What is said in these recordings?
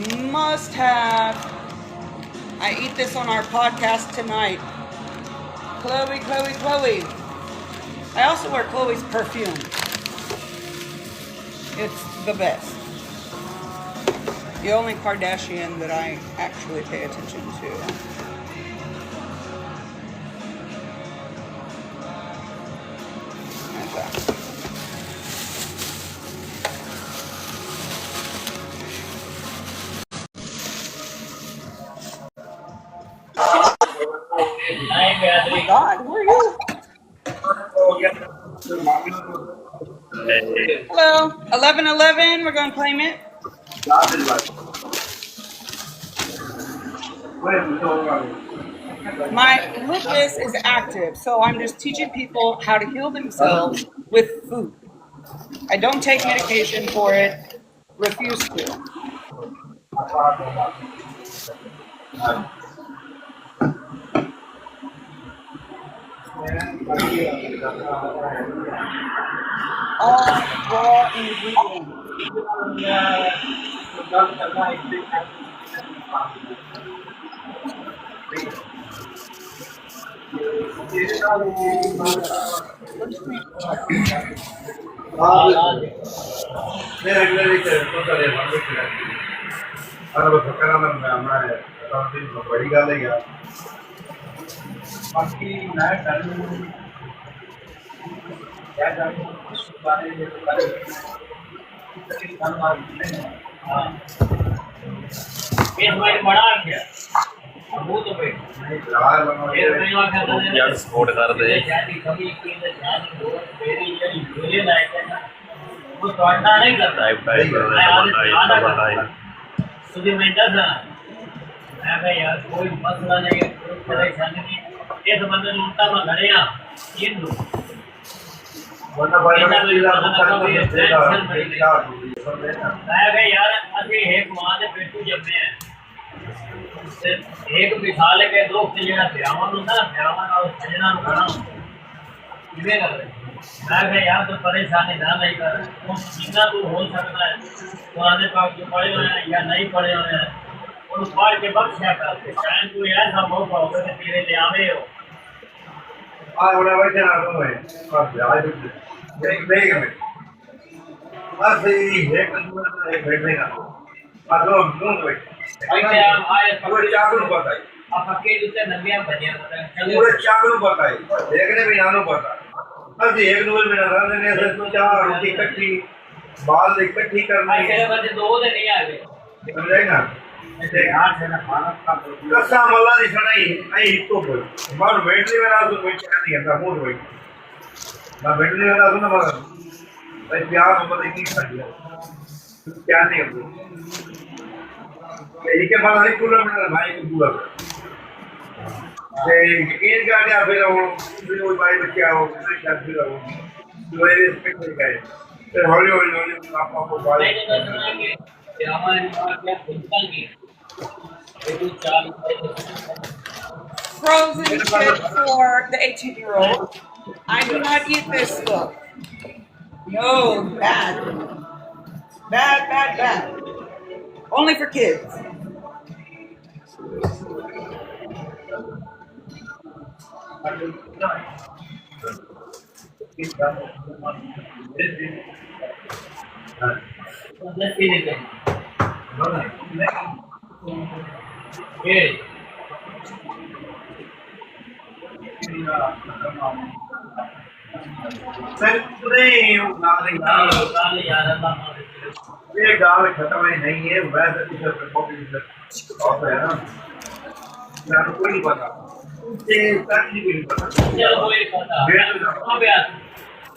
Must have. I eat this on our podcast tonight. Chloe. I also wear Chloe's perfume. It's the best. The only Kardashian that I actually pay attention to. Like that. Oh my God, who are you? Hello, 1111. We're gonna claim it. My lupus is active, so I'm just teaching people how to heal themselves with food. I don't take medication for it. Refuse to. All raw ingredients. Support ਕਰਦੇ यार कोई मसला नहीं है, कोई परेशानी नहीं। ये तो बंदे लूटता मैं घरे आ ये दो यार अभी एक मां दे बेटू जम्मे है एक मिसाल के दो जेड़ा ब्याहवां होंदा ना ब्याहवां नाल सजना नु खड़ा इवे कर मैं यार तो परेशानी ना नहीं कर तो जितना तू हो सकता है पुराने पाक जो पढ़े हुए हैं या नहीं पढ़े हुए हैं उन पढ़ के बख्शा कर शायद तू ऐसा मौका होगा कि तेरे ले आवे हो आ बड़ा वचन आ रहा है बस आज एक बेग में बस एक बैठने का आ दो मुंह में ऐसे हम आए पूरे चाकू बताई अब पक्के जूते नबिया बनिया पूरे चाकू बताई देखने में नानो पता बस एक नूल में रहने से तो चार रोटी इकट्ठी बाल इकट्ठी करनी ऐसे बंदे दो दे नहीं आ गए समझे ना ऐसे हाथ है ना खाना का कसा मल्ला दिखना ही आई तो बोल बार बैठने में ना तो कोई क्या नहीं है मोड़ बैठ ना बैठने में ना तो ना भाई प्यार मोहब्बत इतनी सारी है क्या नहीं है ये के बाद नहीं कूलर में भाई को कूलर से यकीन का क्या फिर वो भाई बच्चे आओ क्या फिर वो मेरे रिस्पेक्ट नहीं करे फिर हौली आपको भाई हमारे क्या खुलता नहीं ये चाल Frozen shit for the 18-year-old. I do not eat this stuff. No, bad. Bad. Only for kids. let's see it okay sir नहीं गाल यार अल्लाह ये गाल खत्म नहीं है वैसे टीचर पे कॉपी ऑफर है ना ना तो कोई नहीं पता ये तक नहीं पता चल कोई पता अब यार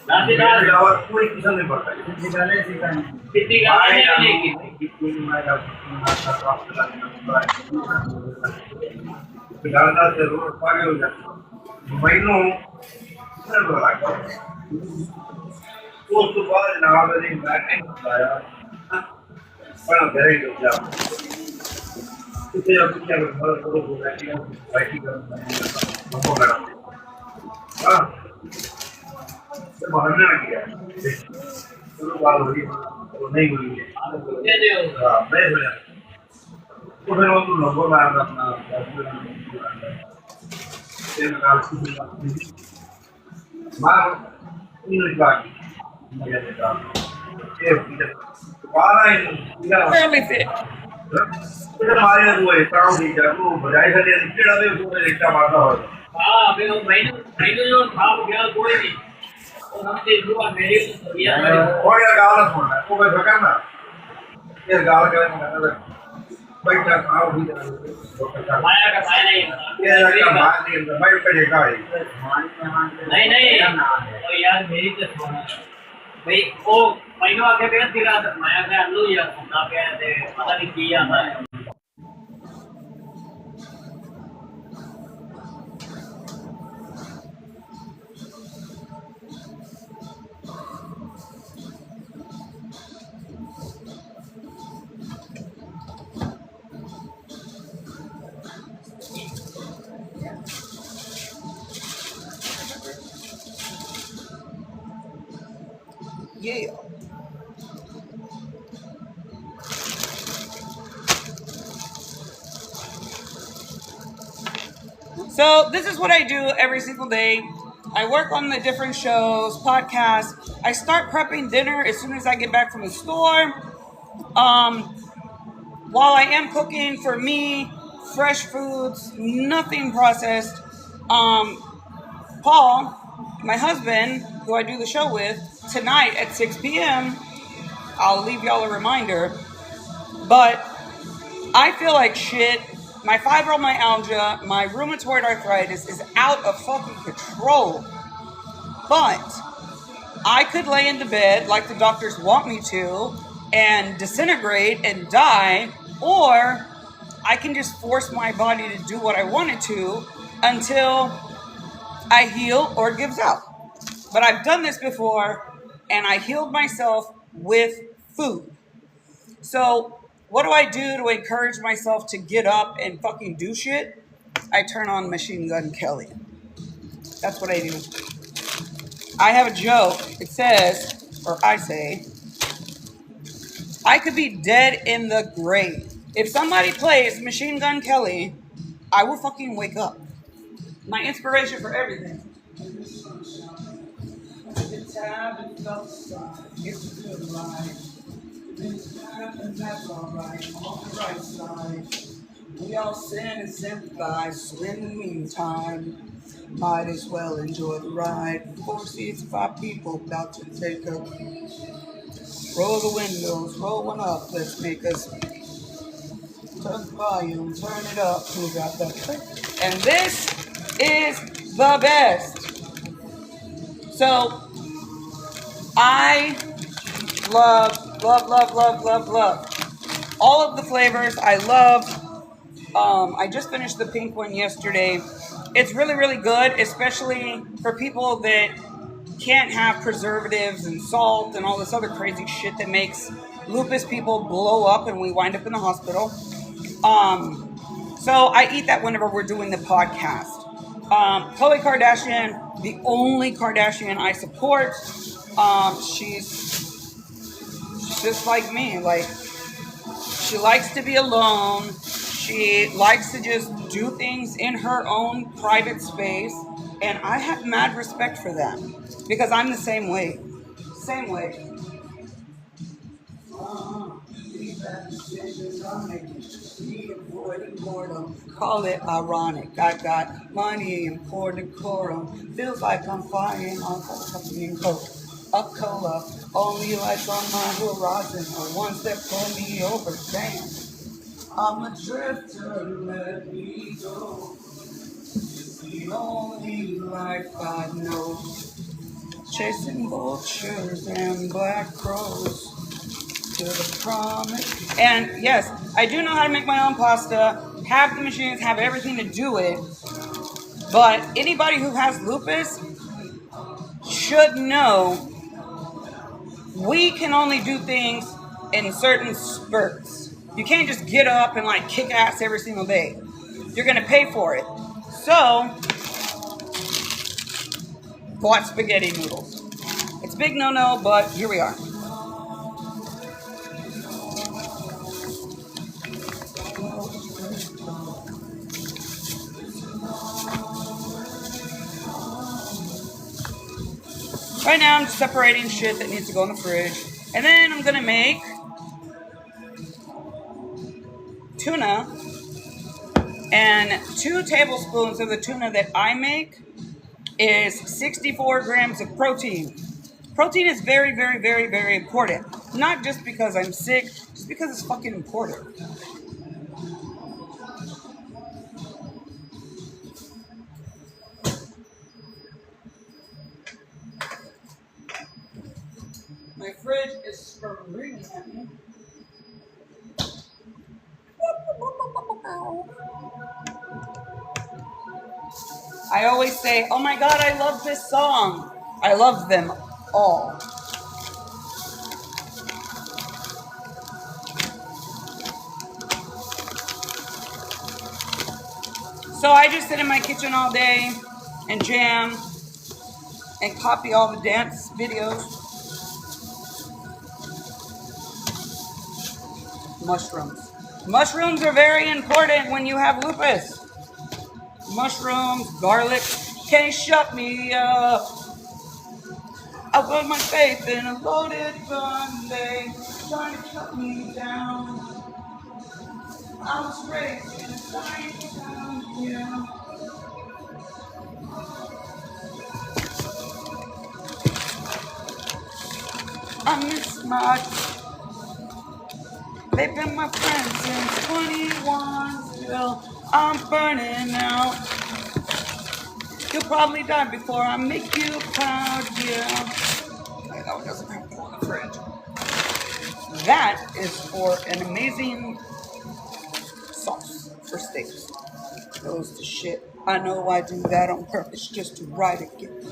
नातेदार और कोई किसी नहीं पता निकाले सिखाने कितनी गाली नहीं की कितनी मारा गालना से रोड पागे हो जाता महीनों उस बाद नाम नहीं बैठने आया बड़ा वेरी गुड जॉब कितने अब क्या कर फोटो को बैठी कर हमको करा हां तो बहाने ना किया चलो बात हो रही वो नहीं हुई है दे दो हां मैं हो तो फिर वो तो लोगों में आता अपना ये निकाल के मार इन निकाल मुझे निकाल ये बारह इनका Fairly fit. तो मारे वो काम ही जब वो बजाय से निकला भी उसमें एकटा मारता हो हाँ अभी वो महीने जो भाव गया कोई नहीं तो हम देख लो मेरे तो ये और यार गाल सुनना वो मैं भगन ना ये गाल करे ना भाई क्या भाव भी माया का माया नहीं ये का मार नहीं भाई का देखा है नहीं नहीं तो यार मेरी तो सुनो भाई वो महीनों आके बेहद दिला माया का लो यार सुनना पे थे पता नहीं किया था Yeah. So this is what I do every single day. I work on the different shows, podcasts. I start prepping dinner as soon as I get back from the store. While I am cooking for me, fresh foods, nothing processed. Paul, my husband, who I do the show with, tonight at 6 p.m., I'll leave y'all a reminder, but I feel like shit. My fibromyalgia, my rheumatoid arthritis is out of fucking control. But I could lay in the bed like the doctors want me to and disintegrate and die, or I can just force my body to do what I want it to until I heal or it gives out. But I've done this before, and I healed myself with food. So what do I do to encourage myself to get up and fucking do shit? I turn on Machine Gun Kelly. That's what I do. I have a joke. It says, or I say, I could be dead in the grave. If somebody plays Machine Gun Kelly, I will fucking wake up. My inspiration for everything. It's a good life. And that's alright, on the right side. We all sin and sympathize, so in the meantime, might as well enjoy the ride. 4 seats, 5 people about to take a roll the windows, roll one up, let's make us turn the volume, turn it up. Who got that? And this is the best. So I love all of the flavors. I love. I just finished the pink one yesterday. It's really, really good, especially for people that can't have preservatives and salt and all this other crazy shit that makes lupus people blow up and we wind up in the hospital. So I eat that whenever we're doing the podcast. Khloe Kardashian, the only Kardashian I support. She's just like me. Like, she likes to be alone. She likes to just do things in her own private space. And I have mad respect for that. Because I'm the same way. Same way. Call it ironic. I got money and poor decorum. Feels like I'm flying on fucking coke. A cola. Only lights on my horizon are ones that pull me over. Damn. I'm a drifter, let me go. It's the only life I know. Chasing vultures and black crows to the promise. And yes, I do know how to make my own pasta, have the machines, have everything to do it. But anybody who has lupus should know we can only do things in certain spurts. You can't just get up and like kick ass every single day. You're going to pay for it. So, bought spaghetti noodles. It's a big no-no, but here we are. Right now, I'm just separating shit that needs to go in the fridge. And then I'm gonna make tuna. And 2 tablespoons of the tuna that I make is 64 grams of protein. Protein is very, very, very, very important. Not just because I'm sick, just because it's fucking important. My fridge is screaming at me. I always say, oh my God, I love this song. I love them all. So I just sit in my kitchen all day and jam and copy all the dance videos. Mushrooms. Mushrooms are very important when you have lupus. Mushrooms, garlic, can't shut me up. I put my faith in a loaded gun, they trying to cut me down. I was raised in a tiny town, yeah. I miss my, they've been my friends since 21, still I'm burning out. You'll probably die before I make you proud, yeah. That one doesn't have to go in the fridge. That is for an amazing sauce for steaks. Goes to shit. I know I do that on purpose just to write it again.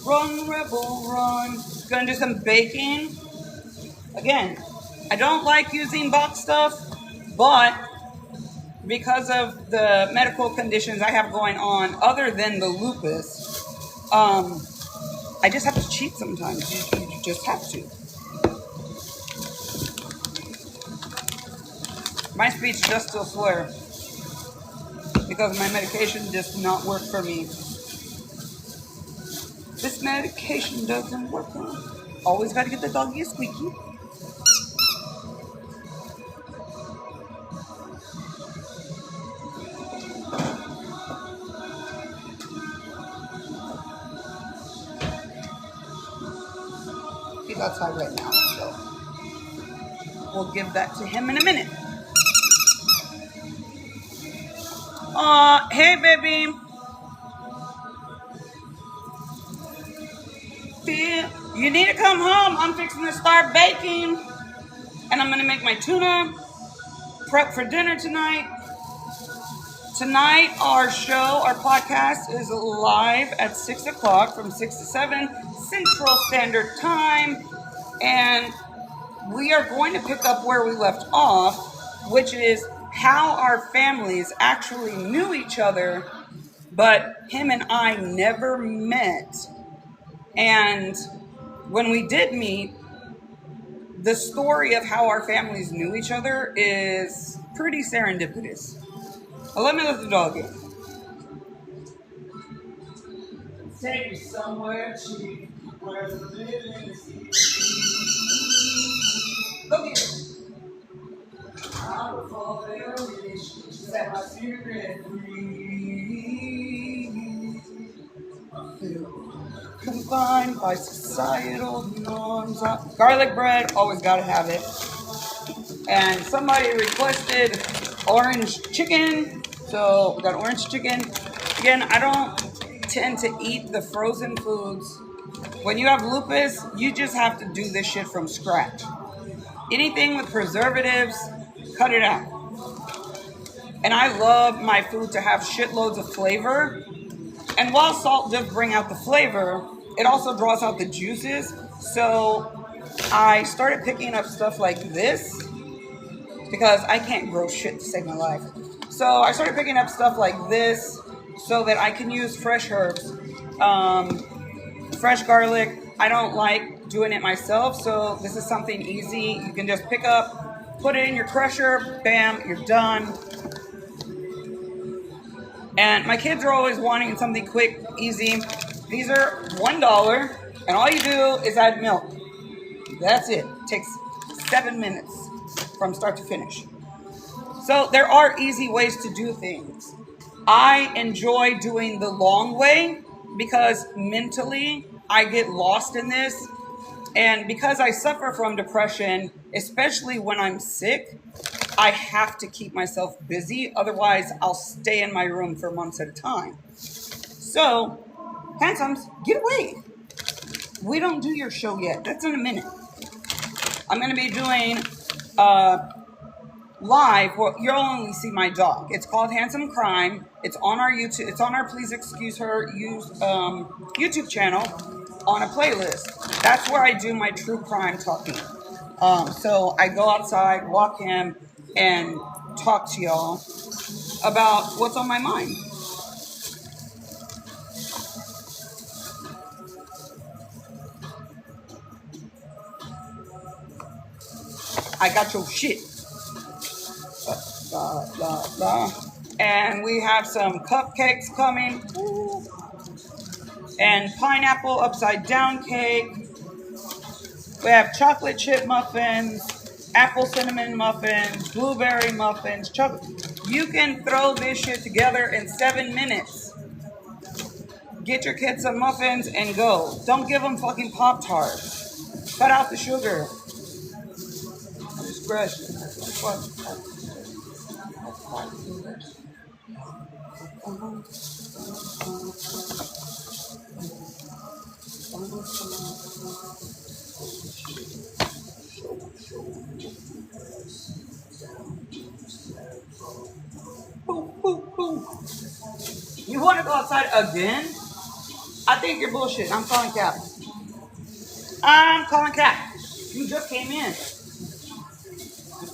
Run, rebel, run. Gonna do some baking. Again, I don't like using box stuff, but because of the medical conditions I have going on, other than the lupus, I just have to cheat sometimes. You just have to. My speech just still slur because my medication does not work for me. This medication doesn't work for me. Always got to get the doggy a squeaky. He's outside right now, so we'll give that to him in a minute. Hey, baby. You need to come home. I'm fixing to start baking. And I'm going to make my tuna. Prep for dinner tonight. Tonight, our show, our podcast is live at 6 o'clock from 6 to 7 Central Standard Time. And we are going to pick up where we left off, which is how our families actually knew each other, but him and I never met. And when we did meet, the story of how our families knew each other is pretty serendipitous. Well, let me let the dog in. Take me somewhere cheap, where the living is easy. Look at it. I would fall there rich, set my spirit free. I feel confined by societal norms. Garlic bread, always gotta have it. And somebody requested orange chicken, so we got orange chicken. Again, I don't tend to eat the frozen foods. When you have lupus, you just have to do this shit from scratch. Anything with preservatives, cut it out. And I love my food to have shitloads of flavor. And while salt does bring out the flavor, it also draws out the juices. So I started picking up stuff like this because I can't grow shit to save my life. So I started picking up stuff like this so that I can use fresh herbs, fresh garlic. I don't like doing it myself, so this is something easy. You can just pick up, put it in your crusher, bam, you're done. And my kids are always wanting something quick, easy. These are $1, and all you do is add milk. That's it. It takes 7 minutes from start to finish. So there are easy ways to do things. I enjoy doing the long way because mentally I get lost in this. And because I suffer from depression, especially when I'm sick, I have to keep myself busy. Otherwise, I'll stay in my room for months at a time. So, handsomes, get away. We don't do your show yet. That's in a minute. I'm going to be doing live. Well, you'll only see my dog. It's called Handsome Crime. It's on our YouTube. It's on our Please Excuse Her YouTube channel on a playlist. That's where I do my true crime talking. So I go outside, walk him, and talk to y'all about what's on my mind. I got your shit. Blah, blah, blah. And we have some cupcakes coming. Ooh. And pineapple upside down cake. We have chocolate chip muffins, apple cinnamon muffins, blueberry muffins, chocolate. You can throw this shit together in 7 minutes. Get your kids some muffins and go. Don't give them fucking Pop-Tarts. Cut out the sugar. Discretion. You want to go outside again? I think you're bullshit. I'm calling cap. I'm calling cap. You just came in.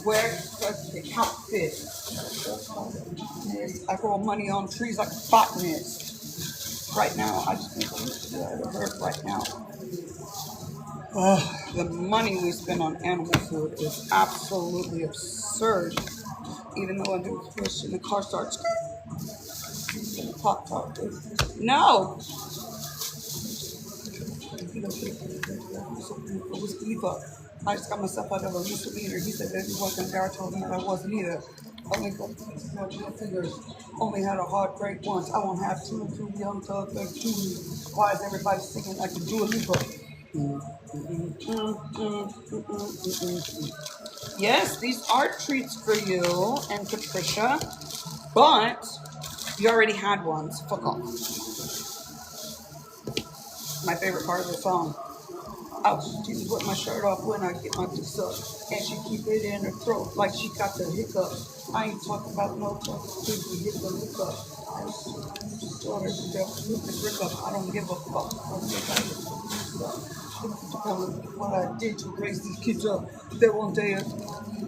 Where does the outfit? I throw money on trees like a botanist. Right now, I just think I'm hurt right now. The money we spend on animal food is absolutely absurd. Even though I do push and the car starts. Pop-Tart. No! I just got myself out of a misdemeanor. He said that he wasn't there. I told him that I wasn't either. Only fingers. Only had a heartbreak once. I won't have two young thugs like two. Why is everybody singing like a Dua Lipa? Yes, these are treats for you and Patricia, but you already had one, so fuck off. My favorite part of the song. She would put my shirt off when I get my dick sucked, and she keep it in her throat like she got the hiccups. I ain't talking about no fucking kids who get the hiccup. I don't give a fuck. What I did to raise these kids up, they won't dare.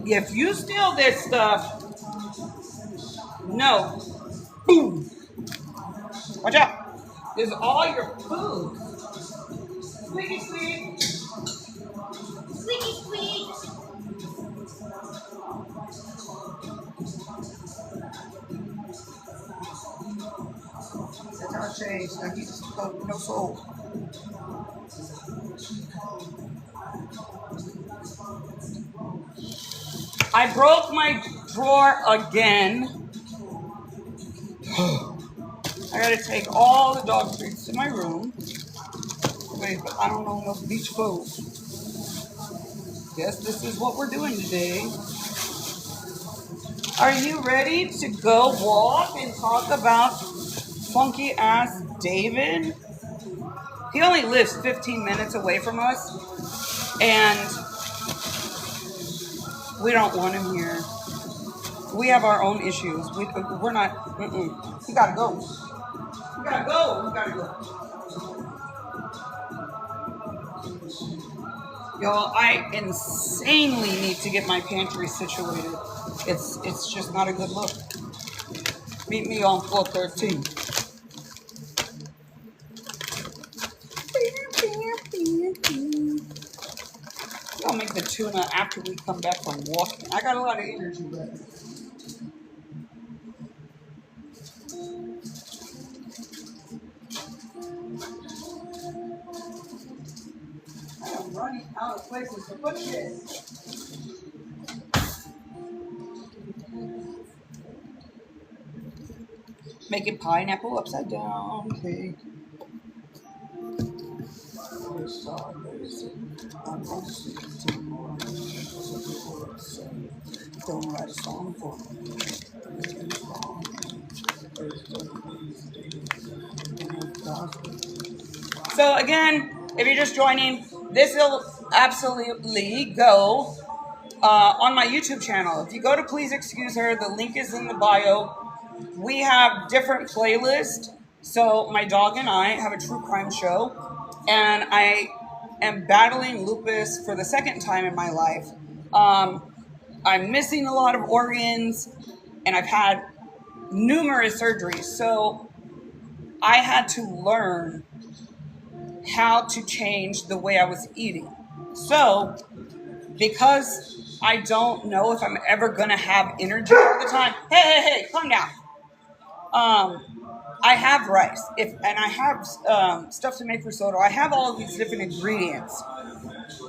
If you steal this stuff, no. Boom. Watch out. This is all your food. Squeaky squeak. Squeaky squeak. That's how it changed. Now he's no soul. I broke my drawer again. I gotta take all the dog treats to my room. Wait, but I don't know no beach clothes. Yes, this is what we're doing today. Are you ready to go walk and talk about funky ass David? He only lives 15 minutes away from us, and we don't want him here. We have our own issues. We're not. You gotta go. You gotta go. You gotta go. Y'all, I insanely need to get my pantry situated. It's just not a good look. Meet me on floor 13. I'll make the tuna after we come back from walking. I got a lot of energy left. I'm running out of places to put shit. Making pineapple upside down cake. Don't write a song for me. So again, if you're just joining, this will absolutely go on my YouTube channel. If you go to Please Excuse Her, the link is in the bio. We have different playlists. So my dog and I have a true crime show, and I am battling lupus for the second time in my life. I'm missing a lot of organs, and I've had numerous surgeries. So I had to learn how to change the way I was eating. So because I don't know if I'm ever going to have energy all the time. Hey, calm down. I have rice, and I have stuff to make risotto. I have all of these different ingredients.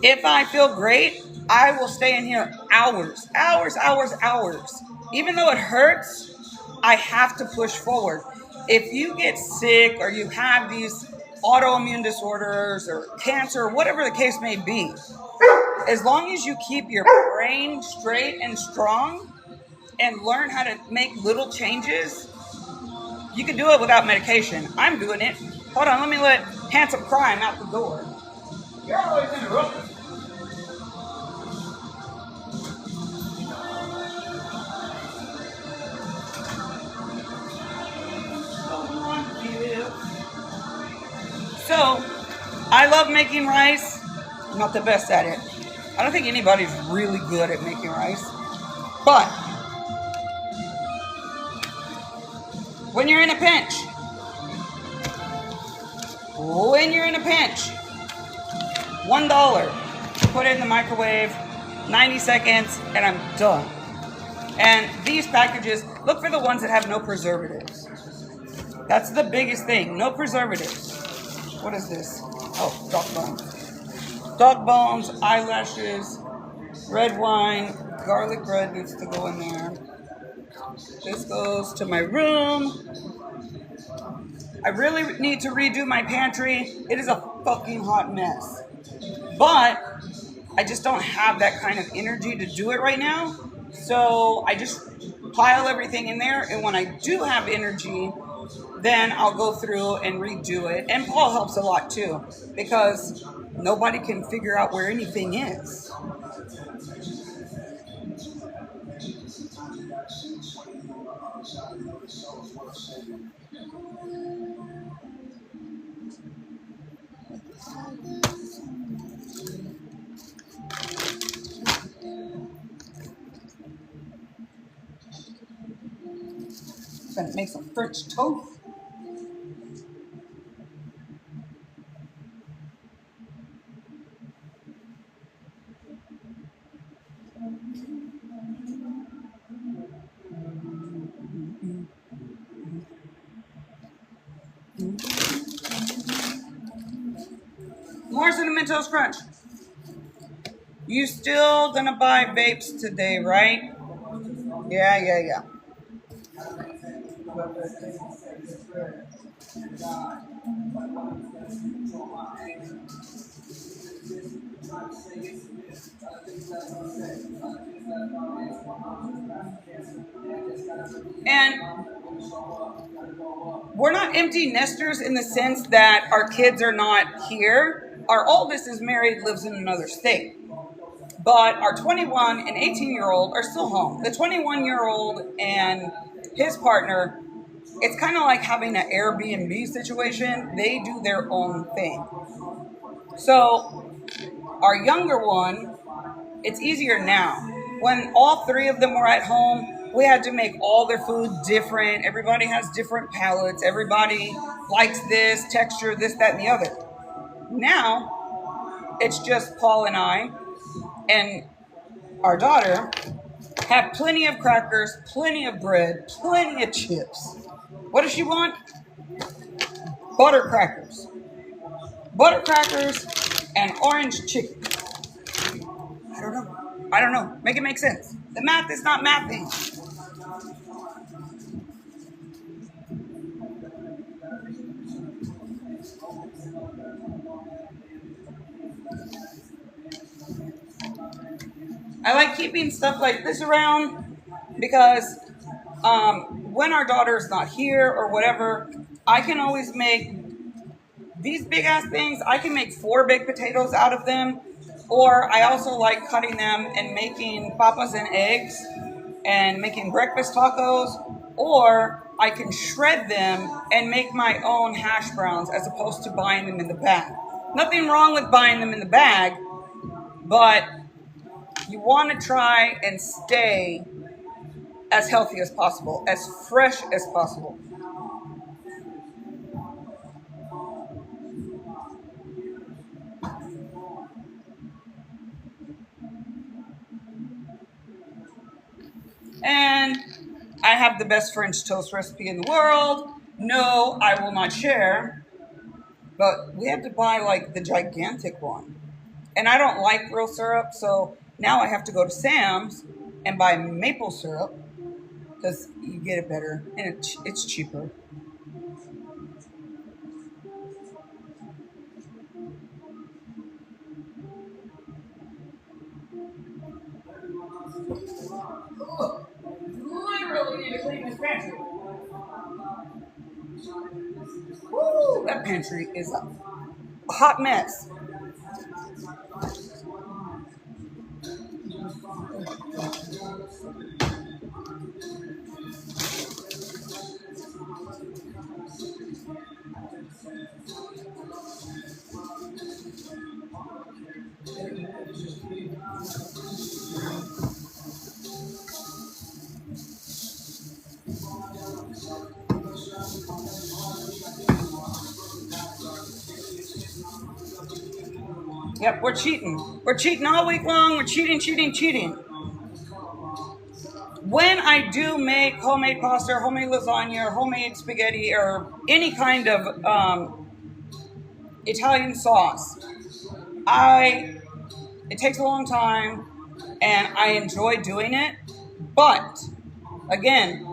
If I feel great, I will stay in here hours. Even though it hurts, I have to push forward. If you get sick or you have these autoimmune disorders or cancer, or whatever the case may be, as long as you keep your brain straight and strong and learn how to make little changes, you can do it without medication. I'm doing it. Hold on, let me let Handsome Crime out the door. You're always interrupting. So, I love making rice. I'm not the best at it. I don't think anybody's really good at making rice. But when you're in a pinch, $1, put it in the microwave, 90 seconds, and I'm done. And these packages, look for the ones that have no preservatives. That's the biggest thing, no preservatives. What is this? Oh, dog bones. Dog bones, eyelashes, red wine, garlic bread needs to go in there. This goes to my room. I really need to redo my pantry. It is a fucking hot mess. But I just don't have that kind of energy to do it right now. So I just pile everything in there. And when I do have energy, then I'll go through and redo it. And Paul helps a lot too, because nobody can figure out where anything is. Gonna make some French toast. More Cinnamon Toast Crunch. You still gonna buy vapes today, right? Yeah. And we're not empty nesters in the sense that our kids are not here. Our oldest is married, lives in another state. But our 21 and 18-year-old are still home. The 21-year-old and his partner, it's kind of like having an Airbnb situation. They do their own thing. So our younger one, it's easier now. When all three of them were at home, we had to make all their food different. Everybody has different palates. Everybody likes this texture, this, that, and the other. Now, It's just Paul and I and our daughter have plenty of crackers, plenty of bread, plenty of chips. What does she want? Butter crackers. Butter crackers and orange chicken. I don't know. Make it make sense. The math is not mathing. I like keeping stuff like this around because when our daughter is not here or whatever, I can always make these big ass things. I can make 4 baked potatoes out of them. Or I also like cutting them and making papas and eggs and making breakfast tacos. Or I can shred them and make my own hash browns as opposed to buying them in the bag. Nothing wrong with buying them in the bag, but you want to try and stay as healthy as possible, as fresh as possible. And I have the best French toast recipe in the world. No, I will not share. But we had to buy like the gigantic one. And I don't like real syrup, so now I have to go to Sam's and buy maple syrup because you get it better and it's cheaper. Literally need to clean this pantry. Woo, that pantry is a hot mess. Yep, we're cheating. We're cheating all week long. We're cheating. When I do make homemade pasta, homemade lasagna, or homemade spaghetti, or any kind of Italian sauce, it takes a long time, and I enjoy doing it. But again,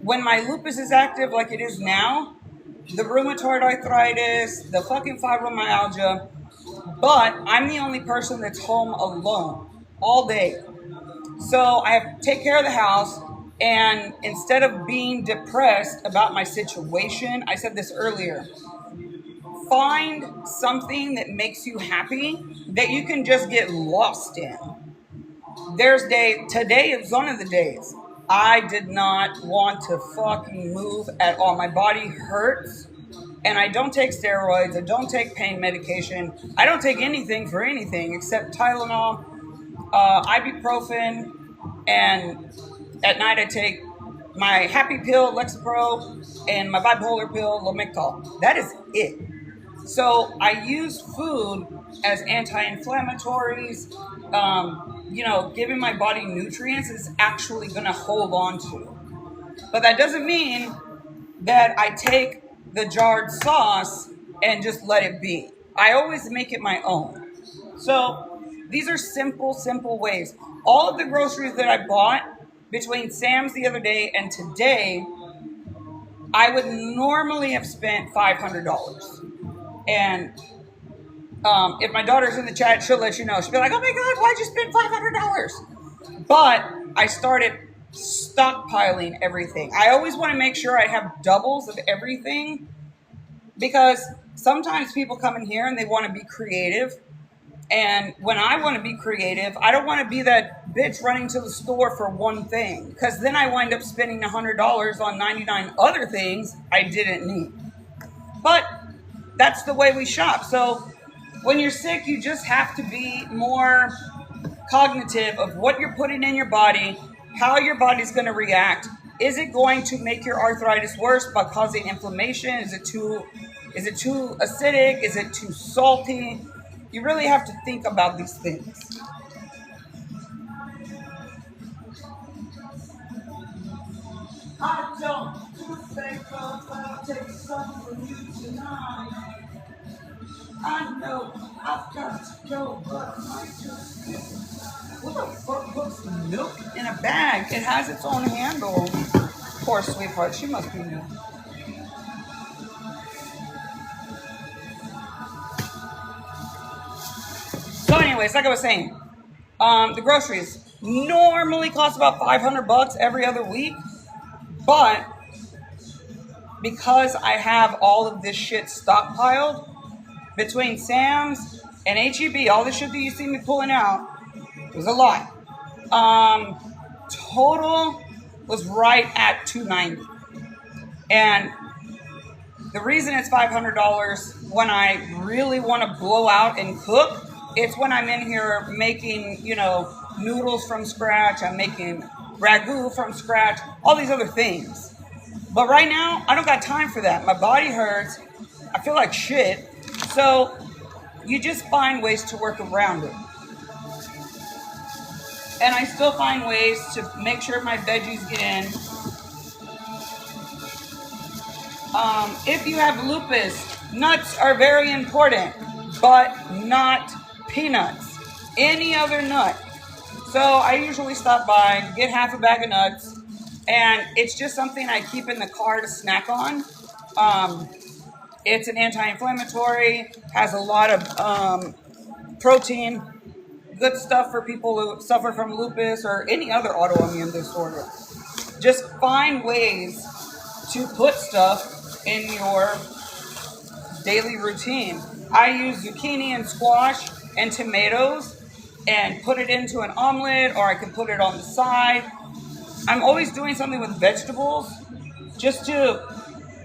when my lupus is active like it is now, the rheumatoid arthritis, the fucking fibromyalgia, but I'm the only person that's home alone all day. So I have to take care of the house, and instead of being depressed about my situation, I said this earlier, find something that makes you happy that you can just get lost in. Today is one of the days I did not want to fucking move at all. My body hurts, and I don't take steroids, I don't take pain medication, I don't take anything for anything except Tylenol, ibuprofen, and at night I take my happy pill, Lexapro, and my bipolar pill, Lamictal. That is it. So I use food as anti-inflammatories. Giving my body nutrients is actually going to hold on to. But that doesn't mean that I take the jarred sauce and just let it be. I always make it my own. So these are simple ways. All of the groceries that I bought between Sam's the other day and today, I would normally have spent $500. And if my daughter's in the chat, she'll let you know. She'll be like, oh my God, why'd you spend $500? But I started stockpiling everything. I always want to make sure I have doubles of everything because sometimes people come in here and they want to be creative. And when I want to be creative, I don't want to be that bitch running to the store for one thing because then I wind up spending $100 on 99 other things I didn't need. But that's the way we shop. So when you're sick, you just have to be more cognitive of what you're putting in your body, how your body's going to react. Is it going to make your arthritis worse by causing inflammation? Is it too acidic? Is it too salty? You really have to think about these things. I don't think I'll take some from you tonight. I know I've got to go, but I just what the fuck puts milk in a bag? It has its own handle. Poor sweetheart, she must be new. So anyways, like I was saying, the groceries normally cost about $500 every other week, but because I have all of this shit stockpiled between Sam's and HEB, all the shit that you see me pulling out was a lot. Total was right at $290, and the reason it's $500 when I really want to blow out and cook, it's when I'm in here making, noodles from scratch. I'm making ragu from scratch, all these other things. But right now, I don't got time for that. My body hurts. I feel like shit. So you just find ways to work around it. And I still find ways to make sure my veggies get in. If you have lupus, nuts are very important, but not peanuts. Any other nut. So I usually stop by, get half a bag of nuts, and it's just something I keep in the car to snack on. It's an anti-inflammatory, has a lot of protein, good stuff for people who suffer from lupus or any other autoimmune disorder. Just find ways to put stuff in your daily routine. I use zucchini and squash and tomatoes and put it into an omelet, or I can put it on the side. I'm always doing something with vegetables just to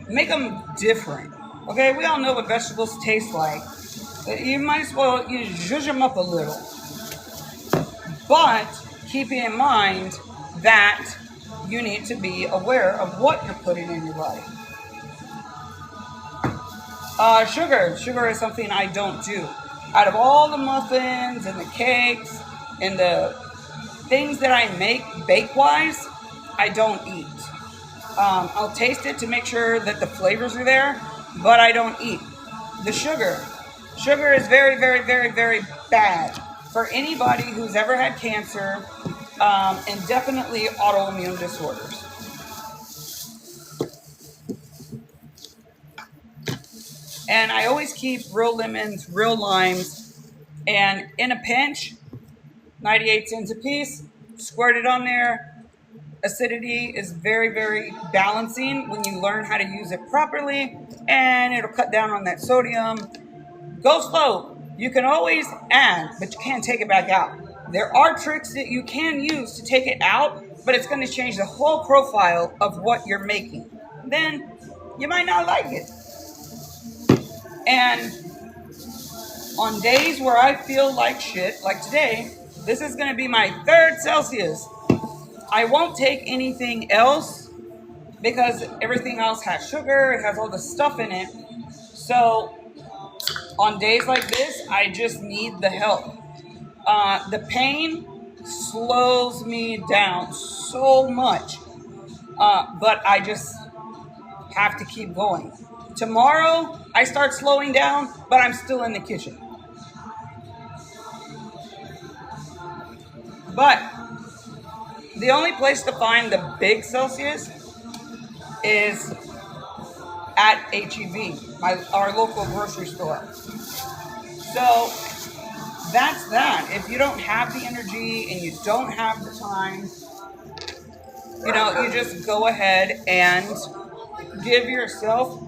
make them different. Okay, we all know what vegetables taste like. You might as well zhuzh them up a little. But keeping in mind that you need to be aware of what you're putting in your body. Sugar is something I don't do. Out of all the muffins and the cakes and the things that I make bake-wise, I don't eat. I'll taste it to make sure that the flavors are there, but I don't eat. The sugar. Sugar is very, very, very, very bad for anybody who's ever had cancer, and definitely autoimmune disorders. And I always keep real lemons, real limes, and in a pinch, 98 cents a piece, squirt it on there. Acidity is very, very balancing when you learn how to use it properly, and it'll cut down on that sodium. Go slow. You can always add, but you can't take it back out. There are tricks that you can use to take it out, but it's going to change the whole profile of what you're making. Then you might not like it. And on days where I feel like shit, like today, this is going to be my 3rd Celsius. I won't take anything else because everything else has sugar, it has all the stuff in it. So on days like this, I just need the help. The pain slows me down so much, but I just have to keep going. Tomorrow, I start slowing down, but I'm still in the kitchen. But the only place to find the big Celsius is at HEB, our local grocery store. So that's that. If you don't have the energy and you don't have the time, you just go ahead and give yourself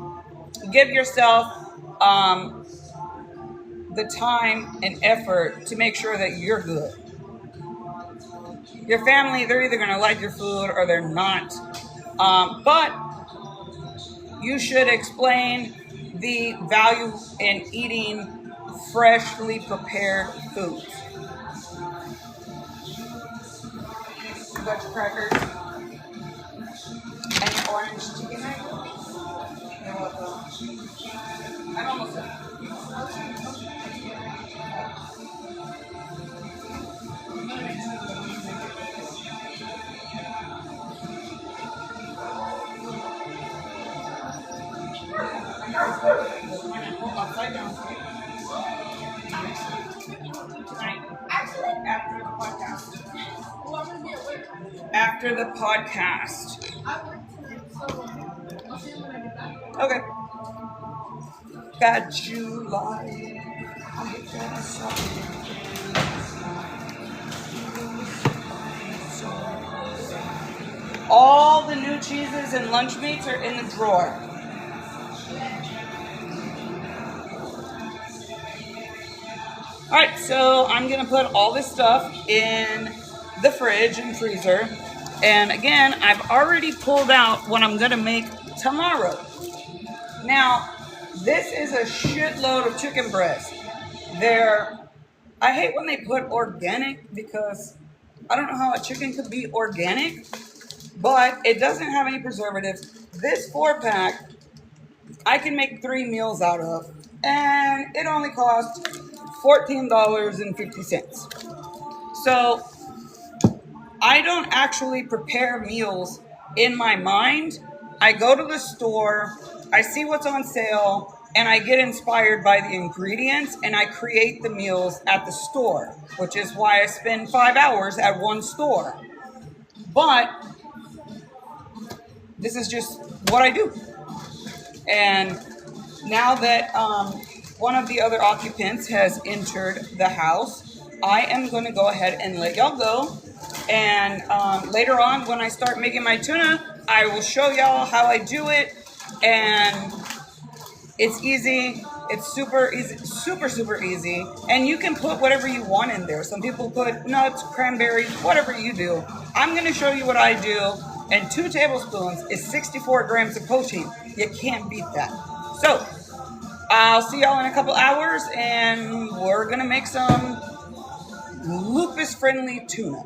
the time and effort to make sure that you're good. Your family, they're either going to like your food or they're not. But you should explain the value in eating freshly prepared foods. You got your crackers and your orange chicken egg? You're welcome. I'm almost done. after the podcast. After the podcast. Okay. Got you live. All the new cheeses and lunch meats are in the drawer. Alright, so I'm going to put all this stuff in the fridge and freezer. And again, I've already pulled out what I'm going to make tomorrow. Now, this is a shitload of chicken breast. I hate when they put organic because I don't know how a chicken could be organic, but it doesn't have any preservatives. This 4-pack, I can make 3 meals out of, and it only costs $14.50. So I don't actually prepare meals in my mind. I go to the store, I see what's on sale, and I get inspired by the ingredients, and I create the meals at the store, which is why I spend 5 hours at one store. But this is just what I do. And now that one of the other occupants has entered the house, I am going to go ahead and let y'all go. And later on, when I start making my tuna, I will show y'all how I do it. And it's easy. It's super easy, super easy. And you can put whatever you want in there. Some people put nuts, cranberries, whatever you do. I'm going to show you what I do. And 2 tablespoons is 64 grams of protein. You can't beat that. So, I'll see y'all in a couple hours, and we're going to make some lupus-friendly tuna.